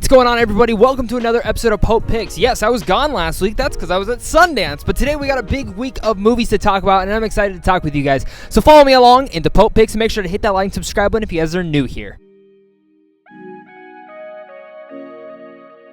What's going on, everybody? Welcome to another episode of Pope Picks. Yes, I was gone last week. That's because I was at Sundance. But today we got a big week of movies to talk about, and I'm excited to talk with you guys. So follow me along into Pope Picks and make sure to hit that like and subscribe button if you guys are new here.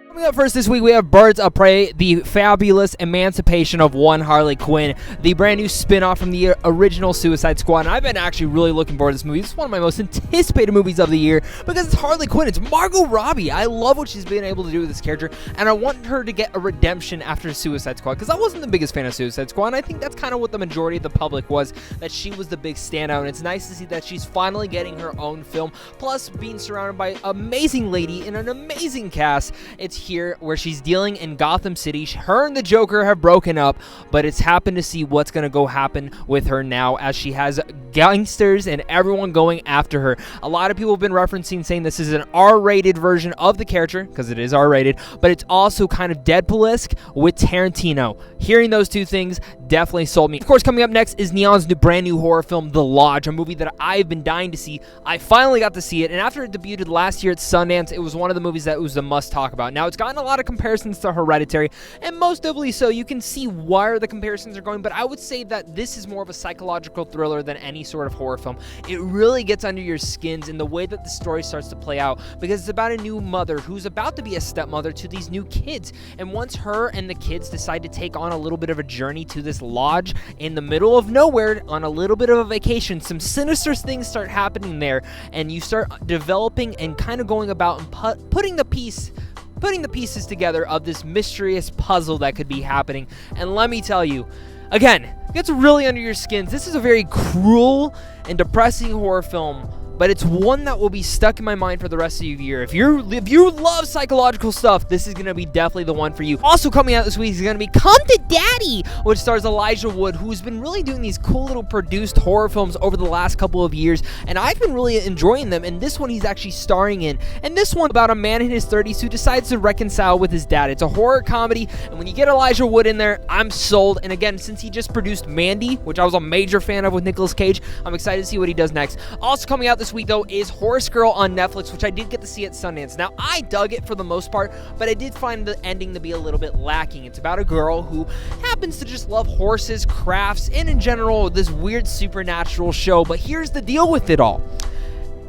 Coming up first this week, we have Birds of Prey, the fabulous emancipation of one Harley Quinn, the brand new spin-off from the original Suicide Squad. And I've been actually really looking forward to this movie. It's one of my most anticipated movies of the year because it's Harley Quinn. It's Margot Robbie. I love what she's been able to do with this character, and I want her to get a redemption after Suicide Squad because I wasn't the biggest fan of Suicide Squad, and I think that's kind of what the majority of the public was, that she was the big standout. And it's nice to see that she's finally getting her own film, plus being surrounded by an amazing lady and an amazing cast. It's here where she's dealing in Gotham City. Her and the Joker have broken up, but it's happened to see what's going to go happen with her now as she has gangsters and everyone going after her. A lot of people have been referencing saying this is an R-rated version of the character, because it is R-rated, but it's also kind of Deadpool-esque with Tarantino. Hearing those two things definitely sold me. Of course, coming up next is Neon's brand new horror film, The Lodge, a movie that I've been dying to see. I finally got to see it, and after it debuted last year at Sundance, it was one of the movies that was a must talk about. Now, it's gotten a lot of comparisons to Hereditary, and most doubly so. You can see where the comparisons are going, but I would say that this is more of a psychological thriller than any sort of horror film. It really gets under your skins in the way that the story starts to play out, because it's about a new mother who's about to be a stepmother to these new kids, and once her and the kids decide to take on a little bit of a journey to this lodge in the middle of nowhere on a little bit of a vacation, some sinister things start happening there, and you start developing and kind of going about and putting the pieces together of this mysterious puzzle that could be happening. And let me tell you, again, it gets really under your skins. This is a very cruel and depressing horror film, but it's one that will be stuck in my mind for the rest of the year. If you love psychological stuff, this is going to be definitely the one for you. Also coming out this week is going to be Come to Daddy, which stars Elijah Wood, who's been really doing these cool little produced horror films over the last couple of years, and I've been really enjoying them, and this one he's actually starring in. And this one about a man in his 30s who decides to reconcile with his dad. It's a horror comedy, and when you get Elijah Wood in there, I'm sold. And again, since he just produced Mandy, which I was a major fan of with Nicolas Cage, I'm excited to see what he does next. Also coming out this week, though, is Horace Girl on Netflix, which I did get to see at Sundance. Now, I dug it for the most part, but I did find the ending to be a little bit lacking. It's about a girl who happens to just love horses, crafts, and in general, this weird supernatural show. But here's the deal with it all.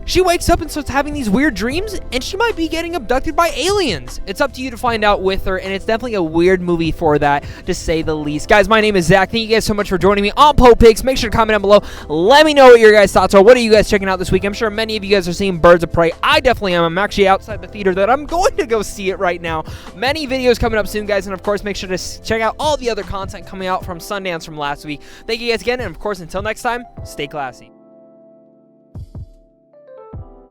She wakes up and starts having these weird dreams, and she might be getting abducted by aliens. It's up to you to find out with her, and it's definitely a weird movie for that, to say the least. Guys, my name is Zach. Thank you guys so much for joining me on Pope Picks. Make sure to comment down below. Let me know what your guys' thoughts are. What are you guys checking out this week? I'm sure many of you guys are seeing Birds of Prey. I definitely am. I'm actually outside the theater that I'm going to go see it right now. Many videos coming up soon, guys, and of course, make sure to check out all the other content coming out from Sundance from last week. Thank you guys again, and of course, until next time, stay classy.